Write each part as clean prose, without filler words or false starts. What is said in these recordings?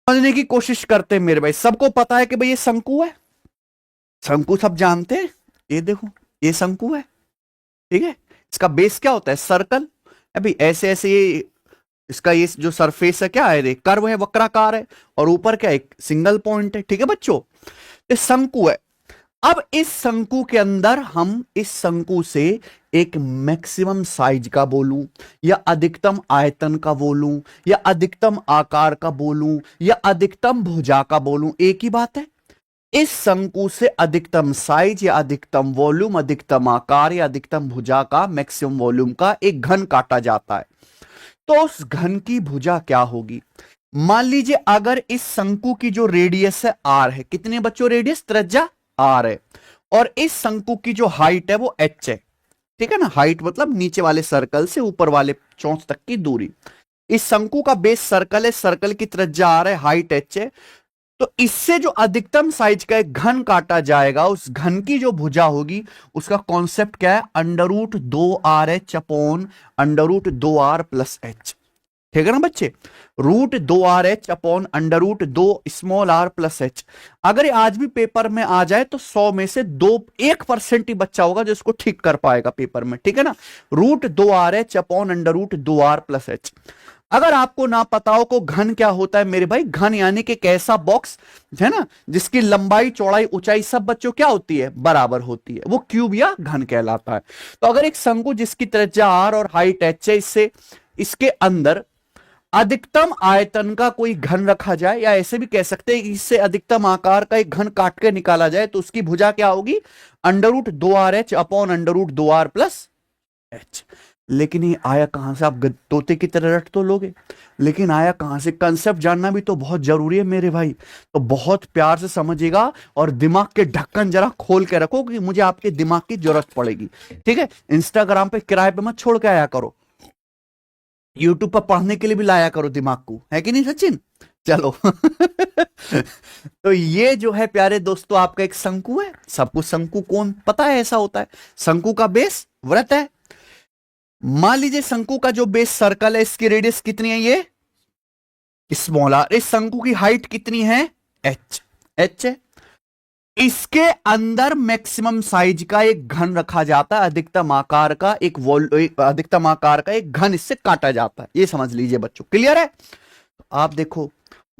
समझने की कोशिश करते हैं मेरे भाई। सबको पता है कि भाई ये शंकु है, शंकु सब जानते हैं। ये देखो, ये शंकु है, ठीक है। इसका बेस क्या होता है? सर्कल। अभी ऐसे ऐसे ये इसका ये जो सरफेस है क्या है, रे कर्व है, वक्राकार है, और ऊपर क्या एक सिंगल पॉइंट है, ठीक है बच्चों। ये शंकु है। अब इस शंकु के अंदर हम इस शंकु से एक मैक्सिमम साइज का बोलूं, या अधिकतम आयतन का बोलूं, या अधिकतम आकार का बोलूं, या अधिकतम भुजा का बोलूं, एक ही बात है। इस शंकु से अधिकतम साइज या अधिकतम वॉल्यूम, अधिकतम आकार या अधिकतम भुजा का, मैक्सिमम वॉल्यूम का एक घन काटा जाता है। तो उस घन की भुजा क्या होगी? मान लीजिए अगर इस शंकु की जो रेडियस है आर है, कितने बच्चों रेडियस, त्रिज्या आर है, और इस शंकु की जो हाइट है वो एच है, ठीक है ना। हाइट मतलब नीचे वाले सर्कल से ऊपर वाले चोंच तक की दूरी। इस शंकु का बेस सर्कल है, सर्कल की त्रिज्या आर है, हाइट एच है। तो इससे जो अधिकतम साइज का एक घन काटा जाएगा, उस घन की जो भुजा होगी, उसका कॉन्सेप्ट क्या है? √2RH अपॉन √2r+h, ठीक है ना बच्चे। √2RH upon √2r+h। अगर ये आज भी पेपर में आ जाए तो 100 में से 1% ही बच्चा होगा जो इसको ठीक कर पाएगा पेपर में, ठीक है ना। √2RH upon √2r+h। अगर आपको ना पता हो को घन क्या होता है मेरे भाई, घन यानी कि एक ऐसा बॉक्स है ना जिसकी लंबाई चौड़ाई ऊंचाई सब बच्चों क्या होती है? बराबर होती है, वो क्यूब या घन कहलाता है। तो अगर एक शंकु जिसकी त्रिज्या आर और हाइट एच है, इससे इसके अंदर अधिकतम आयतन का कोई घन रखा जाए, या ऐसे भी कह सकते हैं कि इससे अधिकतम आकार का एक घन काट के निकाला जाए, तो उसकी भुजा क्या होगी? √2RH upon √2r+h। लेकिन ये आया कहां से? आप तोते की तरह रट तो लोगे, लेकिन आया कहां से? कंसेप्ट जानना भी तो बहुत जरूरी है मेरे भाई। तो बहुत प्यार से समझिएगा और दिमाग के ढक्कन जरा खोल के रखो, कि मुझे आपके दिमाग की जरूरत पड़ेगी, ठीक है। इंस्टाग्राम पे किराए पे मत छोड़ के आया करो, यूट्यूब पर पढ़ने के लिए भी लाया करो दिमाग को, है कि नहीं सचिन? चलो तो ये जो है प्यारे दोस्तों आपका एक शंकु है। सबको शंकु कौन पता है ऐसा होता है। शंकु का बेस वृत्त है। मान लीजिए शंकु का जो बेस सर्कल है, इसकी रेडियस कितनी है? ये स्मॉल आर। इस शंकु की हाइट कितनी है? एच, एच है। इसके अंदर मैक्सिमम साइज का एक घन रखा जाता है, अधिकतम आकार का अधिकतम आकार का एक घन इससे काटा जाता है। ये समझ लीजिए बच्चों, क्लियर है। तो आप देखो,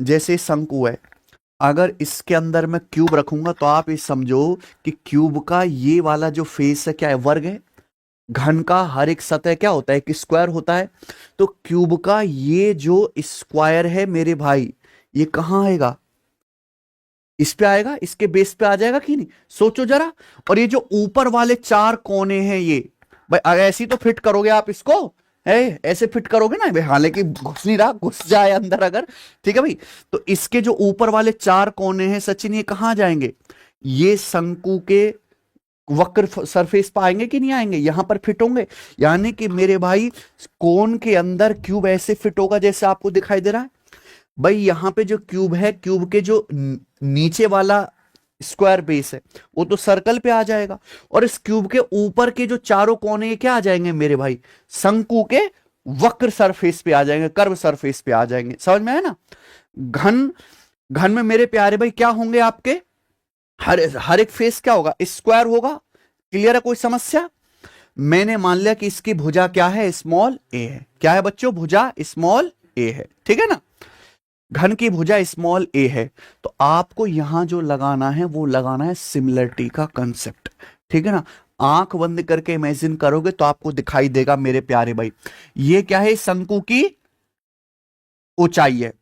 जैसे शंकु है, अगर इसके अंदर मैं क्यूब रखूंगा तो आप ये समझो कि क्यूब का ये वाला जो फेस है क्या है? वर्ग है। घन का हर एक सतह क्या होता है? एक स्क्वायर होता है। तो क्यूब का ये जो स्क्वायर है मेरे भाई, ये कहां आएगा? इस पे आएगा, इसके बेस पे आ जाएगा कि नहीं? सोचो जरा। और ये जो ऊपर वाले 4 कोने हैं, ये भाई अगर ऐसे ही तो फिट करोगे आप इसको, है ऐसे फिट करोगे ना भाई, हालांकि घुस नहीं रहा, घुस जाए अंदर अगर, ठीक है भाई। तो इसके जो ऊपर वाले 4 कोने हैं सचिन, ये कहां जाएंगे? ये शंकु के वक्र सरफेस पर आएंगे कि नहीं आएंगे? यहां पर फिट होंगे। यानी कि मेरे भाई कोन के अंदर क्यूब ऐसे फिट होगा जैसे आपको दिखाई दे रहा है भाई। यहां पे जो क्यूब है, क्यूब के जो नीचे वाला स्क्वायर बेस है, वो तो सर्कल पे आ जाएगा, और इस क्यूब के ऊपर के जो चारों कोने क्या आ जाएंगे मेरे भाई? शंकु के वक्र सरफेस पे आ जाएंगे, कर्व सरफेस पे आ जाएंगे। समझ में आया ना। घन, घन में मेरे प्यारे भाई क्या होंगे आपके? हर एक फेस क्या होगा? स्क्वायर होगा। क्लियर है? कोई समस्या? मैंने मान लिया कि इसकी भुजा क्या है? स्मॉल ए है। क्या है बच्चों? भुजा स्मॉल ए है, ठीक है ना। घन की भुजा स्मॉल ए है। तो आपको यहां जो लगाना है वो लगाना है सिमिलरिटी का कंसेप्ट, ठीक है ना। आंख बंद करके इमेजिन करोगे तो आपको दिखाई देगा मेरे प्यारे भाई। ये क्या है? शंकु की ऊंचाई है।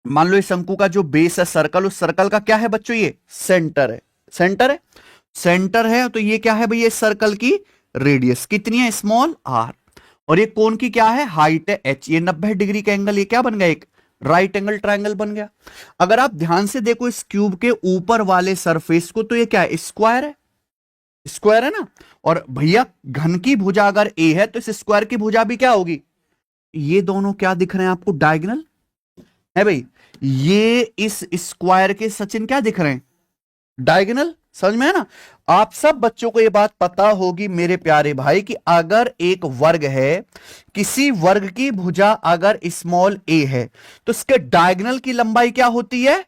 मान लो इस शंकु का जो बेस है सर्कल, उस सर्कल का क्या है बच्चों? ये सेंटर है। सेंटर है, सेंटर है। तो ये क्या है भैया? इस सर्कल की रेडियस कितनी है? Small R. और ये कोण की क्या है? हाइट है एच। ये 90 डिग्री का एंगल, ये क्या बन गया? एक राइट एंगल ट्रायंगल बन गया। अगर आप ध्यान से देखो इस क्यूब के ऊपर वाले सरफेस को, तो ये क्या है? स्क्वायर है। स्क्वायर है ना। और भैया घन की भुजा अगर ए है तो इस स्क्वायर की भुजा भी क्या होगी? ये दोनों क्या दिख रहे हैं आपको? डायगोनल है भाई। ये इस स्क्वायर के सचिन क्या दिख रहे हैं? डायगोनल। समझ में है ना? आप सब बच्चों को यह बात पता होगी मेरे प्यारे भाई कि अगर एक वर्ग है, किसी वर्ग की भुजा अगर स्मॉल ए है, तो इसके डायगोनल की लंबाई क्या होती है?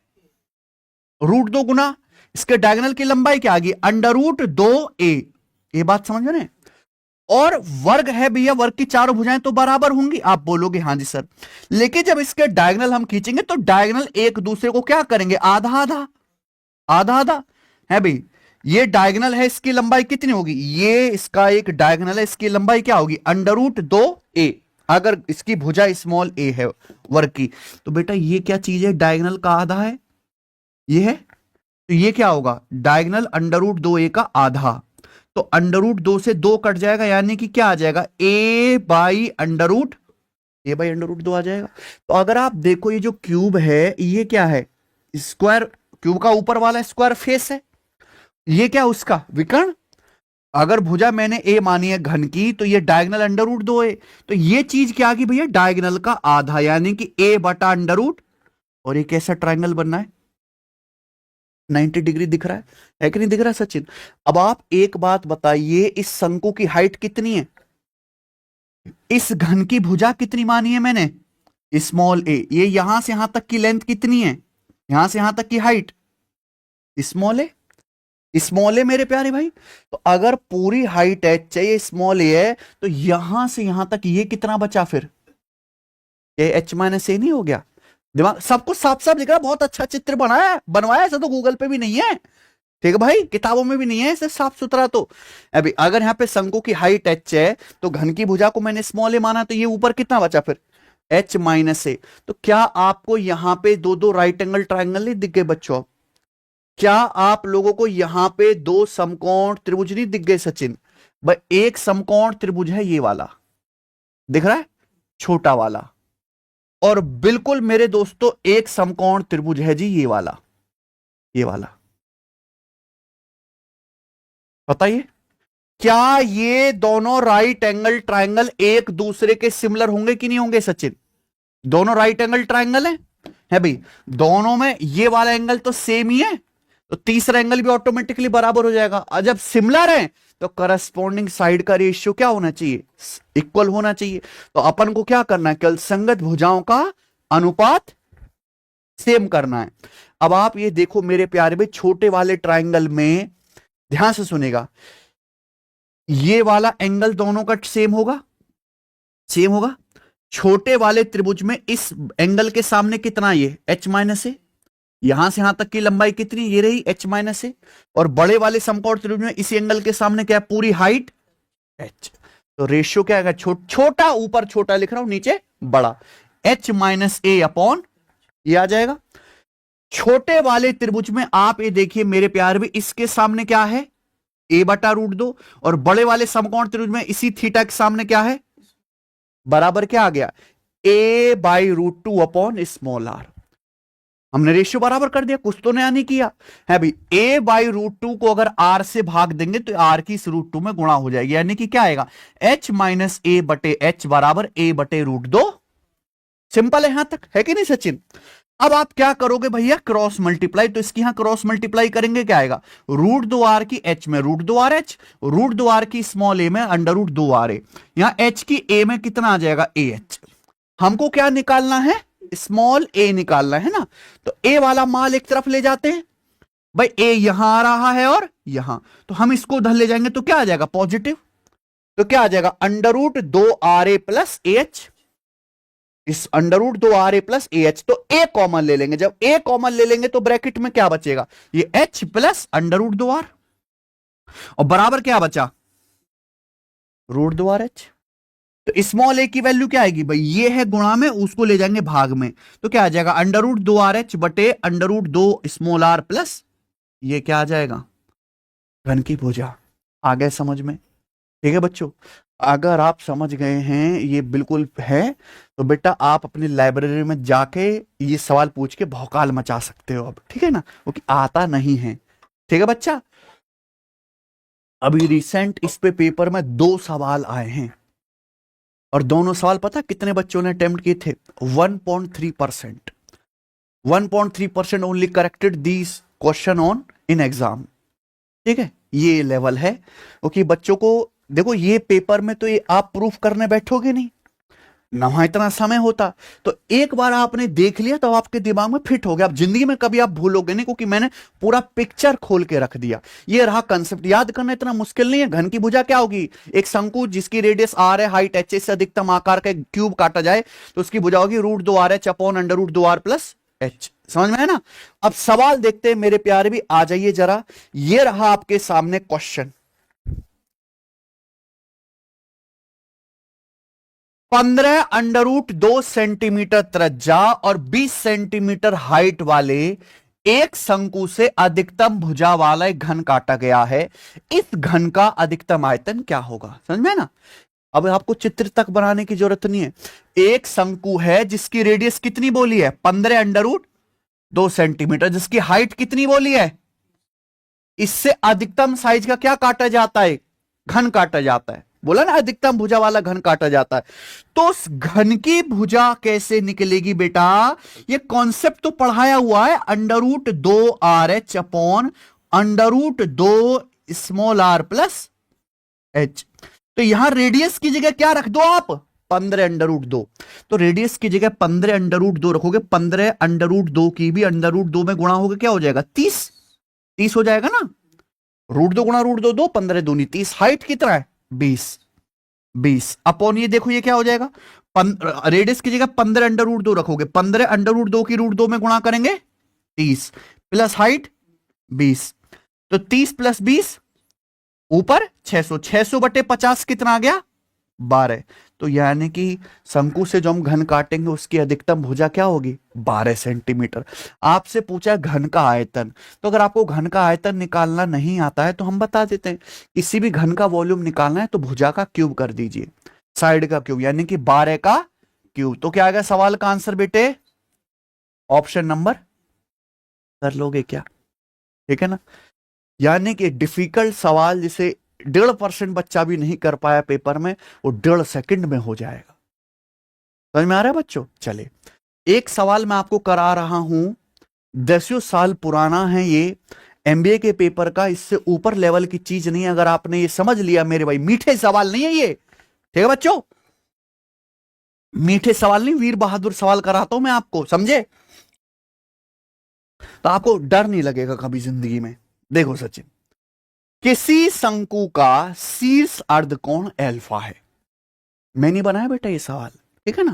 रूट 2 गुना इसके डायगोनल की लंबाई क्या आ गई? √2a। ये बात समझ में ना? और वर्ग है भैया, वर्ग की चारों भुजाएं तो बराबर होंगी। आप बोलोगे हाँ जी सर, लेकिन जब इसके डायगोनल हम खींचेंगे तो डायगोनल एक दूसरे को क्या करेंगे? आधा आधा, आधा आधा है भाई। ये डायगोनल है, इसकी लंबाई कितनी होगी? ये इसका एक डायगोनल है, इसकी लंबाई क्या होगी? √2a। अगर इसकी भुजा स्मॉल ए है वर्ग की, तो बेटा ये क्या चीज है? डायगोनल का आधा है, ये है, तो ये क्या होगा? डायगोनल √2a का आधा। तो √2 से 2 कट जाएगा, यानी कि क्या आ जाएगा? a/√2 आ जाएगा। तो अगर आप देखो ये जो क्यूब है, ये क्या है? स्क्वायर। क्यूब का ऊपर वाला स्क्वायर फेस है, ये क्या उसका विकर्ण। अगर भुजा मैंने ए मानी है घन की, तो ये डायगोनल √2 है, तो ये चीज क्या आ गई भैया? डायगोनल का आधा, यानी कि a/√। और ये कैसा ट्रायंगल बनना है? 90 डिग्री दिख रहा है कि नहीं दिख रहा है सचिन? अब आप एक बात बताइए, इस शंकु की हाइट कितनी है? इस घन की भुजा कितनी मानी है मैंने? स्मॉल ए। ये यहां से यहां तक की लेंथ कितनी है? यहां से यहां तक की हाइट स्मॉल ए। स्मॉल ए मेरे प्यारे भाई। तो अगर पूरी हाइट एच चाहिए, स्मॉल ए है, तो यहां से यहां तक ये कितना बचा फिर? ये H-A नहीं हो गया? दिमाग सबको साफ साफ दिख रहा है। बहुत अच्छा चित्र बनाया, बनवाया। ऐसा तो गूगल पे भी नहीं है, ठीक है भाई, किताबों में भी नहीं है ऐसे साफ सुथरा। तो अभी अगर यहाँ पे शंकु की हाइट h है, तो घन की भुजा को मैंने स्मॉल ए माना, तो ये ऊपर कितना बचा फिर? H-A। तो क्या आपको यहां पे दो दो राइट एंगल ट्राइंगल नहीं दिख गए बच्चों? क्या आप लोगों को यहां पे दो समकोण त्रिभुज नहीं दिख गए सचिन? भाई एक समकोण त्रिभुज है ये वाला, दिख रहा है, छोटा वाला। और बिल्कुल मेरे दोस्तों एक समकोण त्रिभुज है जी ये वाला, ये वाला। बताइए, क्या ये दोनों राइट एंगल ट्रायंगल एक दूसरे के सिमिलर होंगे कि नहीं होंगे सचिन? दोनों राइट एंगल ट्रायंगल है भाई। दोनों में ये वाला एंगल तो सेम ही है, तो तीसरा एंगल भी ऑटोमेटिकली बराबर हो जाएगा। और जब सिमिलर है तो करस्पॉन्डिंग साइड का रेशियो क्या होना चाहिए? इक्वल होना चाहिए। तो अपन को क्या करना है? केवल संगत भुजाओं का अनुपात सेम करना है। अब आप ये देखो मेरे प्यारे भाई, छोटे वाले ट्रायंगल में ध्यान से सुनेगा, ये वाला एंगल दोनों का सेम होगा, सेम होगा। छोटे वाले त्रिभुज में इस एंगल के सामने कितना? ये H-A। यहां से यहां तक की लंबाई कितनी? ये रही H-A। और बड़े वाले समकोण त्रिभुज में इसी एंगल के सामने क्या है? पूरी हाइट h। तो रेशियो क्या आएगा? छोटा ऊपर छोटा लिख रहा हूं, नीचे बड़ा, H-A/, ये आ जाएगा। छोटे वाले त्रिभुज में आप ये देखिए मेरे प्यार भी, इसके सामने क्या है? a/√2। और बड़े वाले समकोण त्रिभुज में इसी थीटा के सामने क्या है? बराबर क्या आ गया? a/√2 upon small r। हमने रेशियो बराबर कर दिया, कुछ तो नया नहीं किया है भाई। a/√2 को अगर r से भाग देंगे तो r की इस √2 में गुणा हो जाएगी, यानी कि क्या आएगा? H-A/H बराबर a/√2। सिंपल है यहां तक, है कि नहीं सचिन? अब आप क्या करोगे भैया? Cross multiply. तो इसकी यहां क्रॉस मल्टीप्लाई करेंगे, क्या आएगा? √2r की h में √2rh, √2r की स्मॉल a में √2ra। यहां h की a में कितना आ जाएगा? ah। हमको क्या निकालना है? स्मॉल a निकालना है ना। तो a वाला मान एक तरफ ले जाते हैं भाई, a यहां आ रहा है और यहां, तो हम इसको उधर ले जाएंगे तो क्या आ जाएगा? पॉजिटिव। तो क्या आ जाएगा? √2ra plus ah। इस √2ra प्लस ah, तो a कॉमन ले लेंगे। जब a कॉमन ले लेंगे तो ब्रैकेट में क्या बचेगा? ये h प्लस √2r, और बराबर क्या बचा? √2rh। तो स्मॉल a की वैल्यू क्या आएगी भाई? ये है गुणा में, उसको ले जाएंगे भाग में, तो क्या आ जाएगा? √2rh बटे √2 स्मॉल r प्लस, ये क्या आ जाएगा? घन की भुजा। आ गए समझ में? ठीक है बच्चों, अगर आप समझ गए हैं ये बिल्कुल है, तो बेटा आप अपनी लाइब्रेरी में जाके ये सवाल पूछ के भौकाल मचा सकते हो अब, ठीक है ना, क्योंकि आता नहीं है। ठीक है बच्चा, अभी रिसेंट इस पे पेपर में 2 सवाल आए हैं, और दोनों सवाल पता कितने बच्चों ने अटेम्प्ट किए थे? 1.3%। 1.3% only corrected these question on in exam. ठीक है, ये लेवल है। क्योंकि बच्चों को देखो, ये पेपर में तो ये आप प्रूफ करने बैठोगे नहीं ना, वहां इतना समय होता। तो एक बार आपने देख लिया तो आपके दिमाग में फिट हो गया, अब जिंदगी में कभी आप भूलोगे नहीं, क्योंकि मैंने पूरा पिक्चर खोल के रख दिया। ये रहा कंसेप्ट, याद करना इतना मुश्किल नहीं है। घन की भुजा क्या होगी? एक शंकु जिसकी रेडियस आर है, हाइट एच से अधिकतम आकार का एक क्यूब काटा जाए तो उसकी भुजा होगी √2r अपॉन √2r+h। समझ में है ना? अब सवाल देखते हैं मेरे प्यारे, भी आ जाइए जरा। ये रहा आपके सामने क्वेश्चन। 15√2 सेंटीमीटर त्रिज्या और 20 सेंटीमीटर हाइट वाले एक शंकु से अधिकतम भुजा वाला एक घन काटा गया है। इस घन का अधिकतम आयतन क्या होगा? समझ में ना? अब आपको चित्र तक बनाने की जरूरत नहीं है। एक शंकु है जिसकी रेडियस कितनी बोली है? 15√2 सेंटीमीटर, जिसकी हाइट कितनी बोली है? इससे अधिकतम साइज का क्या काटा जाता है? घन काटा जाता है। बोला ना, अधिकतम भुजा वाला घन काटा जाता है। तो उस घन की भुजा कैसे निकलेगी बेटा? ये कॉन्सेप्ट तो पढ़ाया हुआ है, √2RH अपॉन √2r+h। तो यहां रेडियस की जगह क्या रख दो आप? 15√2। तो रेडियस की जगह 15√2 रखोगे, 15√2 की भी √2 में गुणा होगा, क्या हो जाएगा? 30 हो जाएगा ना। √2 गुणा √2 2, 15 दूनी 30। हाइट कितना है? 20 अपॉन ये देखो, ये क्या हो जाएगा? रेडियस की जगह 15√2 रखोगे, 15√2 की √2 में गुणा करेंगे 30, प्लस हाइट 20, तो 30 + 20 ऊपर 600, 600/50 कितना आ गया? 12। तो यानी कि शंकु से जो हम घन काटेंगे उसकी अधिकतम भुजा क्या होगी? 12 सेंटीमीटर। आपसे पूछा घन का आयतन, तो अगर आपको घन का आयतन निकालना नहीं आता है तो हम बता देते हैं, किसी भी घन का वॉल्यूम निकालना है तो भुजा का क्यूब कर दीजिए, साइड का क्यूब, यानी कि 12 का क्यूब। तो क्या आएगा सवाल का आंसर बेटे? ऑप्शन नंबर कर लोगे क्या? ठीक है ना? यानी कि डिफिकल्ट सवाल जिसे 1.5% बच्चा भी नहीं कर पाया पेपर में, वो 1.5 सेकंड में हो जाएगा। समझ में आ रहा है बच्चों? चले, एक सवाल मैं आपको करा रहा हूं, 10 साल पुराना है ये, एमबीए के पेपर का, इससे ऊपर लेवल की चीज नहीं है। अगर आपने ये समझ लिया मेरे भाई, मीठे सवाल नहीं है ये, ठीक है बच्चों? मीठे सवाल नहीं, वीर बहादुर सवाल कराता हूं मैं आपको, समझे? तो आपको डर नहीं लगेगा कभी जिंदगी में। देखो सचिन, किसी शंकु का शीर्ष अर्धकोण एल्फा है। मैंने बनाया बेटा ये सवाल, ठीक है ना,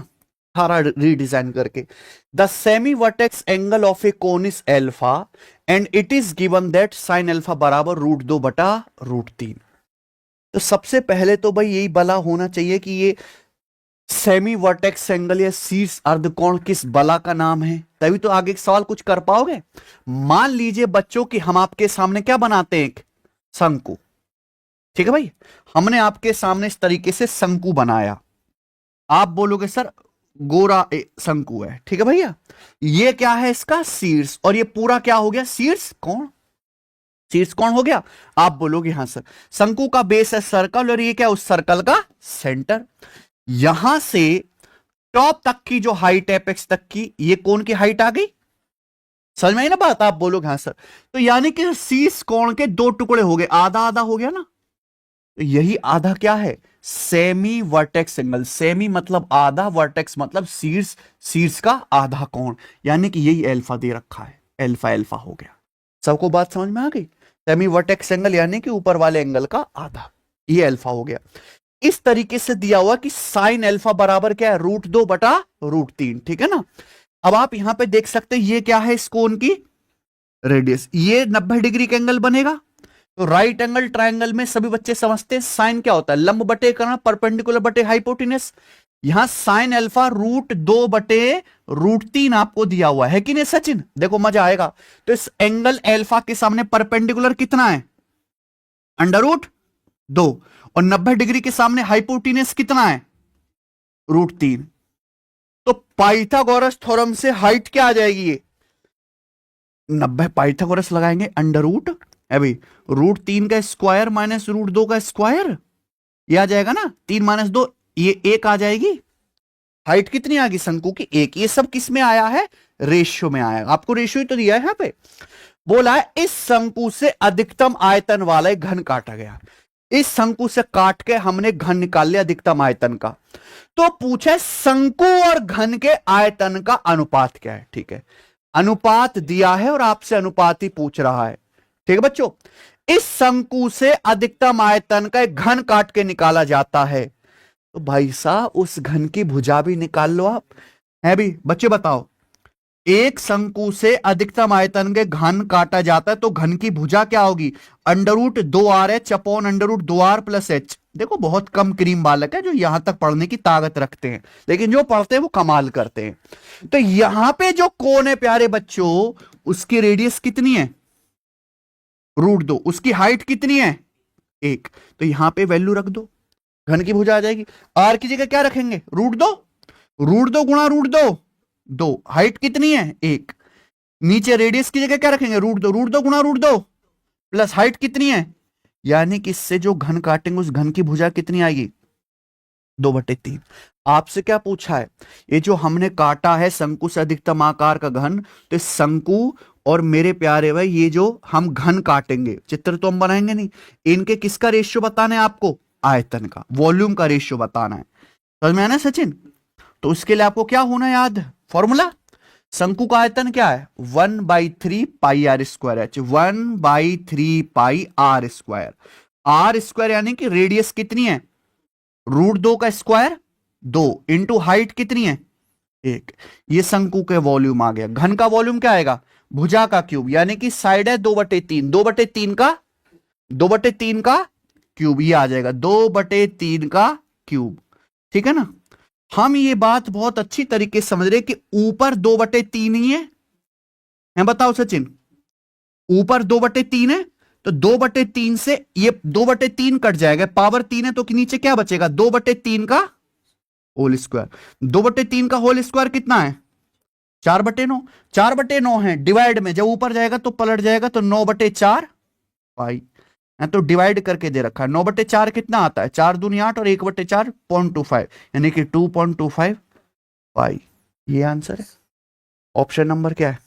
सारा रीडिजाइन करके। The semi vertex angle of A cone is alpha and it is given that sine alpha बराबर √2/√3। तो सबसे पहले तो भाई यही बला होना चाहिए कि ये सेमी वर्टेक्स एंगल या शीर्ष अर्धकोण किस बला का नाम है, तभी तो आगे सवाल कुछ कर पाओगे। मान लीजिए बच्चों कि हम आपके सामने क्या बनाते हैं? एक शंकु, ठीक है भाई, हमने आपके सामने इस तरीके से शंकु बनाया। आप बोलोगे सर गोरा शंकु है, ठीक है भैया, ये क्या है? इसका शीर्ष, और ये पूरा क्या हो गया? शीर्ष कोण। शीर्ष कोण हो गया। आप बोलोगे हाँ सर, शंकु का बेस है सर्कल, और ये क्या? उस सर्कल का सेंटर। यहां से टॉप तक की जो हाइट है, एपेक्स तक की, ये कोण की हाइट आ गई। समझ में आई ना बात? आप बोलोगे हाँ सर। तो यानी कि शीर्ष कोण के 2 टुकड़े हो गए, आधा आधा हो गया ना। तो यही आधा क्या है? Semi vertex angle. सेमी मतलब आधा, वर्टेक्स मतलब शीर्ष, शीर्ष का आधा कोण, यानी कि यही एल्फा दे रखा है। एल्फा एल्फा हो गया। सबको बात समझ में आ गई? सेमी वर्टेक्स एंगल यानी कि ऊपर वाले एंगल का आधा, ये एल्फा हो गया। इस तरीके से दिया हुआ कि साइन एल्फा बराबर क्या है? √2/√3, ठीक है ना। अब आप यहां पे देख सकते हैं, ये क्या है? इस कोण की रेडियस, ये 90 डिग्री का एंगल बनेगा। तो राइट एंगल ट्रायंगल में सभी बच्चे समझते हैं साइन क्या होता है? लंब बटे कर्ण, परपेंडिकुलर बटे हाइपोटेनस। यहां साइन एल्फा √2/√3 आपको दिया हुआ है कि नहीं सचिन? देखो मजा आएगा। तो इस एंगल एल्फा के सामने परपेंडिकुलर कितना है? √2, और 90 डिग्री के सामने हाइपोटेनस कितना है? √3। तो पाइथागोरस थ्योरम से हाइट क्या आ जाएगी? ये 90, पाइथागोरस लगाएंगे, अंडर रूट अभी √3 का स्क्वायर माइनस √2 का स्क्वायर, ये आ जाएगा ना। 3 - 2, ये 1 आ जाएगी। हाइट कितनी आ गई शंकु की? 1। ये सब किस में आया है? रेशियो में आया। आपको रेशियो ही तो दिया है यहां पे। बोला है इस शंकु से अधिकतम आयतन वाला एक घन काटा गया। इस शंकु से काट के हमने घन निकाल लिया अधिकतम आयतन का। तो पूछे शंकु और घन के आयतन का अनुपात क्या है। ठीक है, अनुपात दिया है और आपसे अनुपात ही पूछ रहा है। ठीक है बच्चों, इस शंकु से अधिकतम आयतन का एक घन काट के निकाला जाता है। तो भाई साहब उस घन की भुजा भी निकाल लो आप। है भी बच्चे, बताओ, एक शंकु से अधिकतम आयतन के घन काटा जाता है तो घन की भुजा क्या होगी? √2RH upon √2R plus H। देखो बहुत कम क्रीम बालक है जो यहां तक पढ़ने की ताकत रखते हैं, लेकिन जो पढ़ते हैं वो कमाल करते हैं। तो यहां पे जो कोण है प्यारे बच्चों, उसकी रेडियस कितनी है? √2। उसकी हाइट कितनी है? 1। तो यहां पे वैल्यू रख दो, घन की भुजा आ जाएगी। आर की जगह क्या रखेंगे? √2। √2 गुणा √2 2। हाइट कितनी है? 1। नीचे रेडियस की जगह क्या रखेंगे? √2। √2 गुणा √2 प्लस हाइट कितनी है, यानी कि इससे जो घन काटेंगे उस घन की भुजा कितनी आएगी? 2/3। आपसे क्या पूछा है? ये जो हमने काटा है शंकु से अधिकतम आकार का घन, तो इस शंकु और मेरे प्यारे भाई ये जो हम घन काटेंगे, चित्र तो हम बनाएंगे नहीं, इनके किसका रेशियो बताना है आपको? आयतन का, वॉल्यूम का रेशियो बताना है। समझ में आना सचिन? तो उसके लिए आपको क्या होना याद? फॉर्मूला, शंकु का आयतन क्या है? 1/3 pi r square h. 1/3 pi r square. R square यानी कि रेडियस कितनी है? √2 का स्क्वायर 2 इंटू हाइट कितनी है? 1। ये शंकु के वॉल्यूम आ गया। घन का वॉल्यूम क्या आएगा? भुजा का क्यूब, यानी कि साइड है 2/3, 2/3 का क्यूब, ये आ जाएगा 2/3 का क्यूब। ठीक है ना? हम ये बात बहुत अच्छी तरीके से समझ रहे कि ऊपर 2/3 ही है बताओ सचिन, ऊपर 2/3 है तो 2/3 से ये 2/3 कट जाएगा, पावर 3 है तो नीचे क्या बचेगा? 2/3 का होल स्क्वायर। 2/3 का होल स्क्वायर कितना है? 4/9। 4/9 है, डिवाइड में जब ऊपर जाएगा तो पलट जाएगा, तो 9/4 पाई। तो डिवाइड करके दे रखा है। 9/4 कितना आता है? 4 दूनी 8 और 1/4 0.25, यानी कि 2.25 पाई। ये आंसर है। ऑप्शन नंबर क्या है?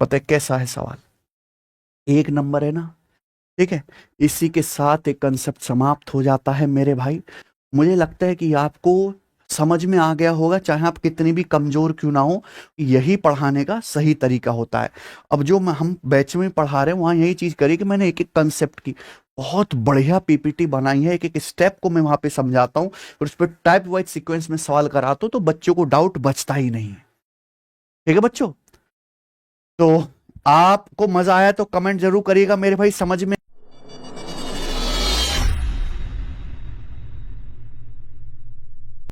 पता है कैसा है सवाल? 1 नंबर है ना। ठीक है, इसी के साथ एक कंसेप्ट समाप्त हो जाता है मेरे भाई। मुझे लगता है कि आपको समझ में आ गया होगा, चाहे आप कितनी भी कमजोर क्यों ना हो, यही पढ़ाने का सही तरीका होता है। अब जो हम बैच में पढ़ा रहे हैं वहां यही चीज करी कि मैंने एक एक कंसेप्ट की बहुत बढ़िया पीपीटी बनाई है, एक एक स्टेप को मैं वहां पे समझाता हूँ और उस पर टाइप वाइज सीक्वेंस में सवाल कराता हूँ, तो बच्चों को डाउट बचता ही नहीं है। ठीक है बच्चों, तो आपको मजा आया तो कमेंट जरूर करिएगा मेरे भाई। समझ में